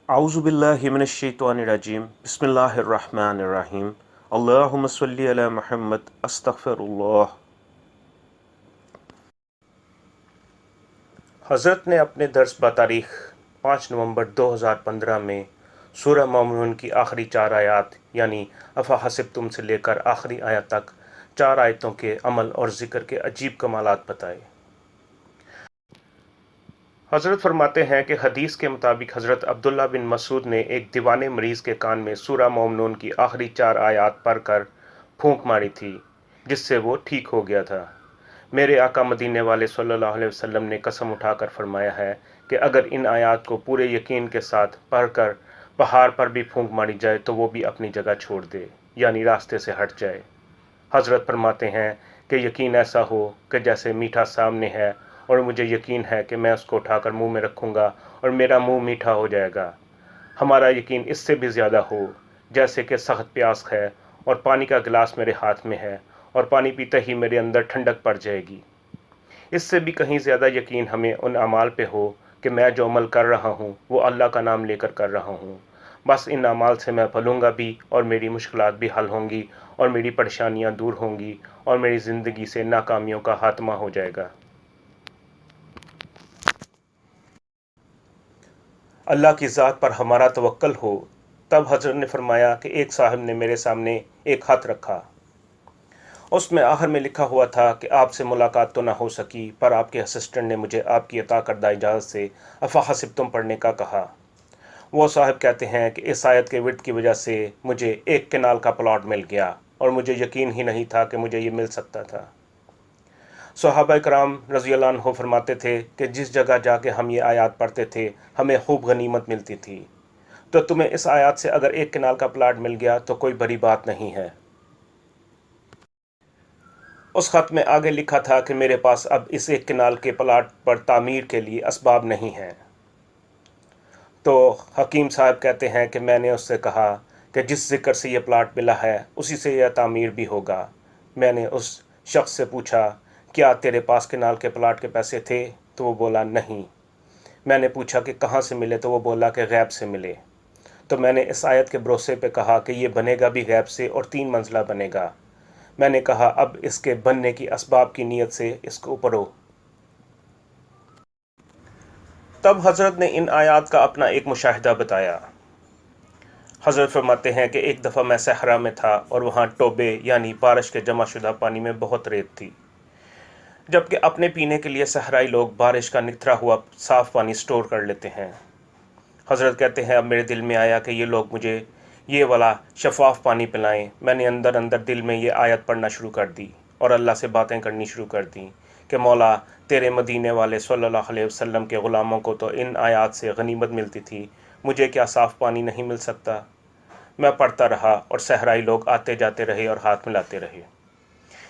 اعوذ باللہ من الشیطان الرجیم بسم اللہ الرحمن الرحیم اللہم صلی علی محمد استغفر اللہ۔ حضرت نے اپنے درس بتاریخ 5 نومبر 2015 میں سورہ مومنون کی آخری 4 آیات یعنی افحسبتم سے لے کر آخری آیت تک 4 آیتوں کے عمل اور ذکر کے عجیب کمالات بتائے۔ حضرت فرماتے ہیں کہ حدیث کے مطابق حضرت عبداللہ بن مسعود نے ایک دیوانے مریض کے کان میں سورہ مومنون کی آخری 4 آیات پڑھ کر پھونک ماری تھی، جس سے وہ ٹھیک ہو گیا تھا۔ میرے آقا مدینے والے صلی اللہ علیہ وسلم نے قسم اٹھا کر فرمایا ہے کہ اگر ان آیات کو پورے یقین کے ساتھ پڑھ کر پہاڑ پر بھی پھونک ماری جائے تو وہ بھی اپنی جگہ چھوڑ دے، یعنی راستے سے ہٹ جائے۔ حضرت فرماتے ہیں کہ یقین ایسا ہو کہ جیسے میٹھا سامنے ہے اور مجھے یقین ہے کہ میں اس کو اٹھا کر منہ میں رکھوں گا اور میرا منہ میٹھا ہو جائے گا۔ ہمارا یقین اس سے بھی زیادہ ہو جیسے کہ سخت پیاس ہے اور پانی کا گلاس میرے ہاتھ میں ہے اور پانی پیتے ہی میرے اندر ٹھنڈک پڑ جائے گی۔ اس سے بھی کہیں زیادہ یقین ہمیں ان اعمال پہ ہو کہ میں جو عمل کر رہا ہوں وہ اللہ کا نام لے کر رہا ہوں۔ بس ان اعمال سے میں پھلوں گا بھی اور میری مشکلات بھی حل ہوں گی اور میری پریشانیاں دور ہوں گی اور میری زندگی سے ناکامیوں کا خاتمہ ہو جائے گا۔ اللہ کی ذات پر ہمارا توکل ہو۔ تب حضرت نے فرمایا کہ ایک صاحب نے میرے سامنے ایک خط رکھا۔ اس میں آخر میں لکھا ہوا تھا کہ آپ سے ملاقات تو نہ ہو سکی پر آپ کے اسسٹنٹ نے مجھے آپ کی عطا کردہ اجازت سے افحسبتم پڑھنے کا کہا۔ وہ صاحب کہتے ہیں کہ اس آیت کے ورد کی وجہ سے مجھے ایک کنال کا پلاٹ مل گیا اور مجھے یقین ہی نہیں تھا کہ مجھے یہ مل سکتا تھا۔ صحابہ کرام رضی اللہ عنہ فرماتے تھے کہ جس جگہ جا کے ہم یہ آیات پڑھتے تھے ہمیں خوب غنیمت ملتی تھی، تو تمہیں اس آیات سے اگر ایک کنال کا پلاٹ مل گیا تو کوئی بڑی بات نہیں ہے۔ اس خط میں آگے لکھا تھا کہ میرے پاس اب اس ایک کنال کے پلاٹ پر تعمیر کے لیے اسباب نہیں ہیں۔ تو حکیم صاحب کہتے ہیں کہ میں نے اس سے کہا کہ جس ذکر سے یہ پلاٹ ملا ہے اسی سے یہ تعمیر بھی ہوگا۔ میں نے اس شخص سے پوچھا کیا تیرے پاس کنال کے پلاٹ کے پیسے تھے؟ تو وہ بولا نہیں۔ میں نے پوچھا کہ کہاں سے ملے؟ تو وہ بولا کہ غیب سے ملے۔ تو میں نے اس آیت کے بھروسے پہ کہا کہ یہ بنے گا بھی غیب سے اور 3 منزلہ بنے گا۔ میں نے کہا اب اس کے بننے کی اسباب کی نیت سے اس کو پڑھو۔ تب حضرت نے ان آیات کا اپنا ایک مشاہدہ بتایا۔ حضرت فرماتے ہیں کہ ایک دفعہ میں صحرا میں تھا اور وہاں ٹوبے یعنی بارش کے جمع شدہ پانی میں بہت ریت تھی، جبکہ اپنے پینے کے لیے صحرائی لوگ بارش کا نکھرا ہوا صاف پانی سٹور کر لیتے ہیں۔ حضرت کہتے ہیں اب میرے دل میں آیا کہ یہ لوگ مجھے یہ والا شفاف پانی پلائیں۔ میں نے اندر اندر دل میں یہ آیت پڑھنا شروع کر دی اور اللہ سے باتیں کرنی شروع کر دیں کہ مولا تیرے مدینے والے صلی اللہ علیہ وسلم کے غلاموں کو تو ان آیات سے غنیمت ملتی تھی، مجھے کیا صاف پانی نہیں مل سکتا؟ میں پڑھتا رہا اور صحرائی لوگ آتے جاتے رہے اور ہاتھ ملاتے رہے۔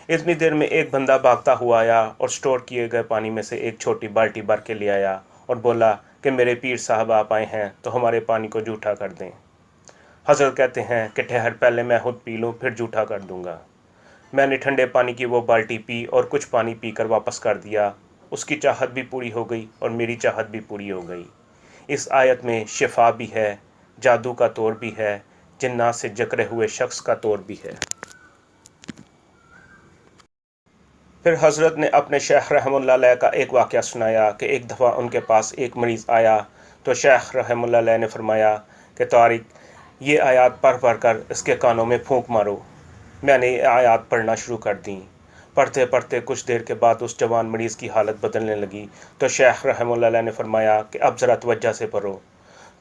اتنی دیر میں ایک بندہ بھاگتا ہوا آیا اور سٹور کیے گئے پانی میں سے ایک چھوٹی بالٹی بھر کے لے آیا اور بولا کہ میرے پیر صاحب آپ آئے ہیں تو ہمارے پانی کو جھوٹا کر دیں۔ حضرت کہتے ہیں کہ ٹھہر، پہلے میں خود پی لوں پھر جھوٹا کر دوں گا۔ میں نے ٹھنڈے پانی کی وہ بالٹی پی اور کچھ پانی پی کر واپس کر دیا۔ اس کی چاہت بھی پوری ہو گئی اور میری چاہت بھی پوری ہو گئی۔ اس آیت میں شفا بھی ہے، جادو کا طور بھی ہے، جنات سے جکڑے ہوئے شخص کا طور بھی ہے۔ پھر حضرت نے اپنے شیخ رحمہ اللہ علیہ کا ایک واقعہ سنایا کہ ایک دفعہ ان کے پاس ایک مریض آیا تو شیخ رحمہ اللہ علیہ نے فرمایا کہ طارق یہ آیات پڑھ پڑھ کر اس کے کانوں میں پھونک مارو۔ میں نے یہ آیات پڑھنا شروع کر دیں۔ پڑھتے پڑھتے کچھ دیر کے بعد اس جوان مریض کی حالت بدلنے لگی تو شیخ رحمہ اللہ علیہ نے فرمایا کہ اب ذرا توجہ سے پڑھو۔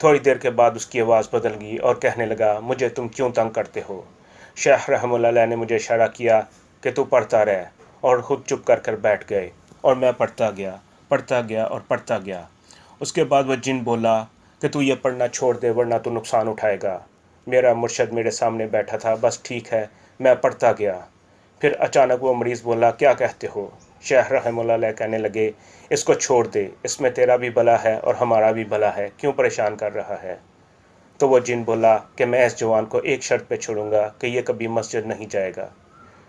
تھوڑی دیر کے بعد اس کی آواز بدل گئی اور کہنے لگا مجھے تم کیوں تنگ کرتے ہو؟ شیخ رحمہ اللہ علیہ نے مجھے اشارہ کیا کہ تو پڑھتا رہ، اور خود چپ کر کر بیٹھ گئے اور میں پڑھتا گیا اور پڑھتا گیا۔ اس کے بعد وہ جن بولا کہ تو یہ پڑھنا چھوڑ دے ورنہ تو نقصان اٹھائے گا۔ میرا مرشد میرے سامنے بیٹھا تھا، بس ٹھیک ہے، میں پڑھتا گیا۔ پھر اچانک وہ مریض بولا کیا کہتے ہو؟ شیخ رحمہ اللہ علیہ کہنے لگے اس کو چھوڑ دے، اس میں تیرا بھی بھلا ہے اور ہمارا بھی بھلا ہے، کیوں پریشان کر رہا ہے؟ تو وہ جن بولا کہ میں اس جوان کو ایک شرط پہ چھوڑوں گا کہ یہ کبھی مسجد نہیں جائے گا۔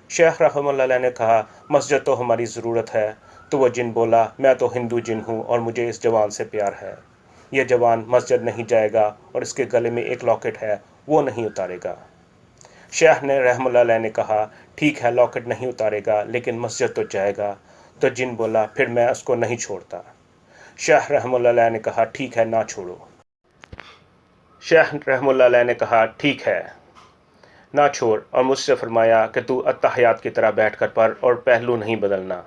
شیخ رحمہ اللہ علیہ نے کہا مسجد تو ہماری ضرورت ہے۔ تو وہ جن بولا میں تو ہندو جن ہوں اور مجھے اس جوان سے پیار ہے۔ یہ جوان مسجد نہیں جائے گا اور اس کے گلے میں ایک لاکٹ ہے وہ نہیں اتارے گا۔ شیخ نے رحم اللہ علیہ نے کہا ٹھیک ہے لاکٹ نہیں اتارے گا لیکن مسجد تو جائے گا۔ تو جن بولا پھر میں اس کو نہیں چھوڑتا۔ شیخ رحم اللہ علیہ نے کہا ٹھیک ہے نہ چھوڑو۔ شیخ رحم اللہ علیہ نے کہا ٹھیک ہے نہ چھوڑ، اور مجھ سے فرمایا کہ تو اتحیات کی طرح بیٹھ کر پڑھ اور پہلو نہیں بدلنا۔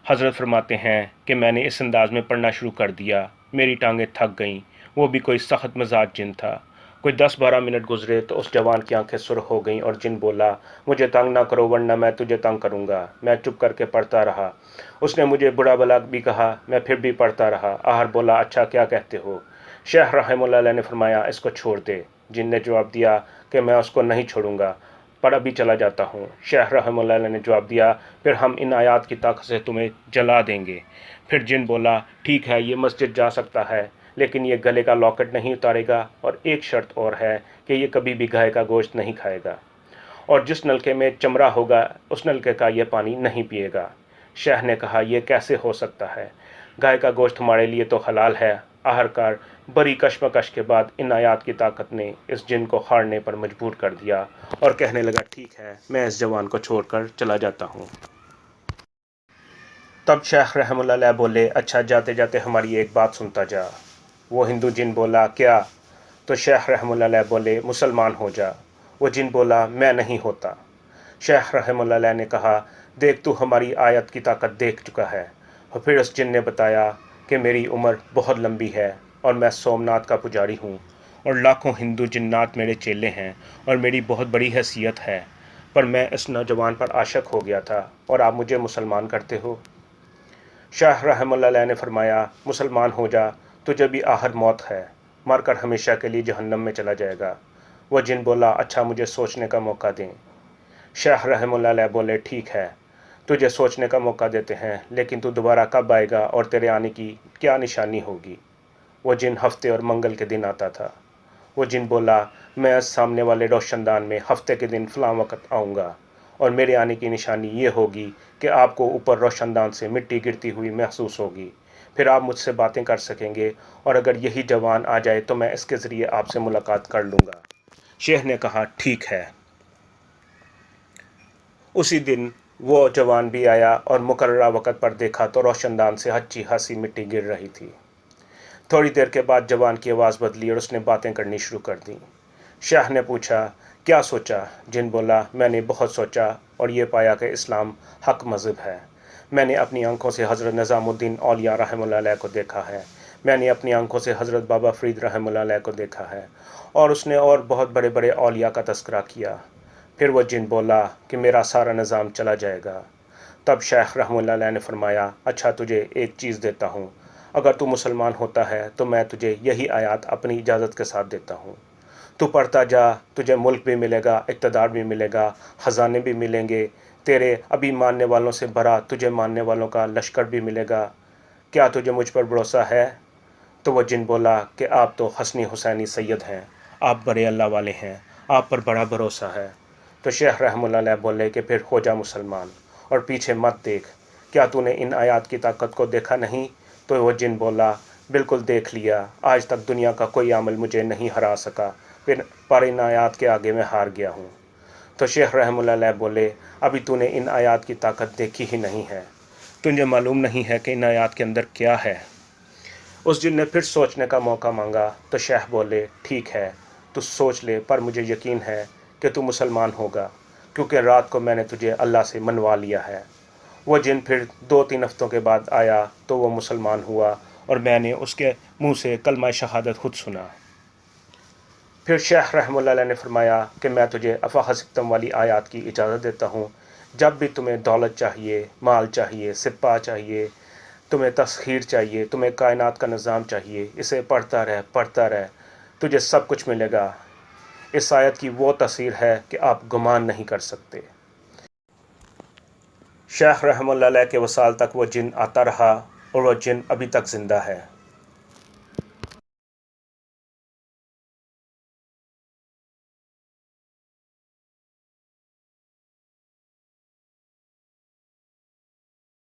حضرت فرماتے ہیں کہ میں نے اس انداز میں پڑھنا شروع کر دیا، میری ٹانگیں تھک گئیں۔ وہ بھی کوئی سخت مزاج جن تھا۔ کوئی 10-12 منٹ گزرے تو اس جوان کی آنکھیں سرخ ہو گئیں اور جن بولا مجھے تنگ نہ کرو ورنہ میں تجھے تنگ کروں گا۔ میں چپ کر کے پڑھتا رہا۔ اس نے مجھے برا بھلا بھی کہا، میں پھر بھی پڑھتا رہا۔ آخر بولا اچھا کیا کہتے ہو؟ شیخ رحمہ اللہ علیہ نے فرمایا اس کو چھوڑ دے۔ جن نے جواب دیا کہ میں اس کو نہیں چھوڑوں گا، پر ابھی چلا جاتا ہوں۔ شیخ رحمہ اللہ علیہ نے جواب دیا پھر ہم ان آیات کی طاقت سے تمہیں جلا دیں گے۔ پھر جن بولا ٹھیک ہے یہ مسجد جا سکتا ہے لیکن یہ گلے کا لاکٹ نہیں اتارے گا، اور ایک شرط اور ہے کہ یہ کبھی بھی گائے کا گوشت نہیں کھائے گا، اور جس نلکے میں چمڑا ہوگا اس نلکے کا یہ پانی نہیں پیے گا۔ شیخ نے کہا یہ کیسے ہو سکتا ہے؟ گائے کا گوشت ہمارے لیے تو حلال ہے۔ آخرکار بڑی کشمکش کے بعد ان آیات کی طاقت نے اس جن کو ہارنے پر مجبور کر دیا اور کہنے لگا ٹھیک ہے میں اس جوان کو چھوڑ کر چلا جاتا ہوں۔ تب شیخ رحمہ اللہ علیہ بولے اچھا جاتے جاتے ہماری ایک بات سنتا جا۔ وہ ہندو جن بولا کیا؟ تو شیخ رحمہ اللہ علیہ بولے مسلمان ہو جا۔ وہ جن بولا میں نہیں ہوتا۔ شیخ رحمہ اللہ علیہ نے کہا دیکھ تو ہماری آیت کی طاقت دیکھ چکا ہے۔ اور پھر اس جن نے بتایا کہ میری عمر بہت لمبی ہے اور میں سومناتھ کا پجاری ہوں اور لاکھوں ہندو جنات میرے چیلے ہیں اور میری بہت بڑی حیثیت ہے، پر میں اس نوجوان پر عاشق ہو گیا تھا اور آپ مجھے مسلمان کرتے ہو۔ شیخ رحمہ اللہ علیہ نے فرمایا مسلمان ہو جا، تجھے بھی آخر موت ہے، مر کر ہمیشہ کے لیے جہنم میں چلا جائے گا۔ وہ جن بولا اچھا مجھے سوچنے کا موقع دیں۔ شیخ رحمہ اللہ علیہ بولے ٹھیک ہے تجھے سوچنے کا موقع دیتے ہیں، لیکن تو دوبارہ کب آئے گا اور تیرے آنے کی کیا نشانی ہوگی؟ وہ جن ہفتے اور منگل کے دن آتا تھا۔ وہ جن بولا میں اس سامنے والے روشن دان میں ہفتے کے دن فلاں وقت آؤں گا اور میرے آنے کی نشانی یہ ہوگی کہ آپ کو اوپر روشن دان سے مٹی گرتی ہوئی محسوس ہوگی، پھر آپ مجھ سے باتیں کر سکیں گے، اور اگر یہی جوان آ جائے تو میں اس کے ذریعے آپ سے ملاقات کر لوں گا۔ شیخ نے کہا ٹھیک ہے۔ اسی دن وہ جوان بھی آیا اور مقررہ وقت پر دیکھا تو روشن دان سے اچھی خاصی مٹی گر رہی تھی۔ تھوڑی دیر کے بعد جوان کی آواز بدلی اور اس نے باتیں کرنی شروع کر دیں۔ شیخ نے پوچھا کیا سوچا؟ جن بولا میں نے بہت سوچا اور یہ پایا کہ اسلام حق مذہب ہے۔ میں نے اپنی آنکھوں سے حضرت نظام الدین اولیاء رحمہ اللہ علیہ کو دیکھا ہے، میں نے اپنی آنکھوں سے حضرت بابا فرید رحمہ اللہ علیہ کو دیکھا ہے، اور اس نے اور بہت بڑے بڑے اولیاء کا تذکرہ کیا۔ پھر وہ جن بولا کہ میرا سارا نظام چلا جائے گا۔ تب شیخ رحمہ اللہ علیہ نے فرمایا اچھا تجھے ایک چیز دیتا ہوں، اگر تو مسلمان ہوتا ہے تو میں تجھے یہی آیات اپنی اجازت کے ساتھ دیتا ہوں۔ تو پڑھتا جا، تجھے ملک بھی ملے گا، اقتدار بھی ملے گا، خزانے بھی ملیں گے، تیرے ابھی ماننے والوں سے بھرا تجھے ماننے والوں کا لشکر بھی ملے گا۔ کیا تجھے مجھ پر بھروسہ ہے؟ تو وہ جن بولا کہ آپ تو حسنی حسینی سید ہیں، آپ بڑے اللہ والے ہیں، آپ پر بڑا بھروسہ ہے۔ تو شیخ رحمہ اللہ علیہ بولے کہ پھر ہو جا مسلمان اور پیچھے مت دیکھ، کیا تو نے ان آیات کی طاقت کو دیکھا نہیں؟ تو وہ جن بولا بالکل دیکھ لیا، آج تک دنیا کا کوئی عمل مجھے نہیں ہرا سکا، پر ان آیات کے آگے میں ہار گیا ہوں۔ تو شیخ رحمہ اللہ علیہ بولے ابھی تو نے ان آیات کی طاقت دیکھی ہی نہیں ہے، تجھے معلوم نہیں ہے کہ ان آیات کے اندر کیا ہے۔ اس جن نے پھر سوچنے کا موقع مانگا تو شیخ بولے ٹھیک ہے تو سوچ لے، پر مجھے یقین ہے کہ تو مسلمان ہوگا، کیونکہ رات کو میں نے تجھے اللہ سے منوا لیا ہے۔ وہ جن پھر 2-3 ہفتوں کے بعد آیا تو وہ مسلمان ہوا اور میں نے اس کے منہ سے کلمہ شہادت خود سنا۔ پھر شیخ رحمہ اللہ علیہ نے فرمایا کہ میں تجھے افحسبتم والی آیات کی اجازت دیتا ہوں، جب بھی تمہیں دولت چاہیے، مال چاہیے، سپاہ چاہیے، تمہیں تسخیر چاہیے، تمہیں کائنات کا نظام چاہیے، اسے پڑھتا رہ، تجھے سب کچھ ملے گا۔ اس آیت کی وہ تفسیر ہے کہ آپ گمان نہیں کر سکتے۔ شیخ رحمہ اللہ علیہ کے وصال تک وہ جن آتا رہا اور وہ جن ابھی تک زندہ ہے۔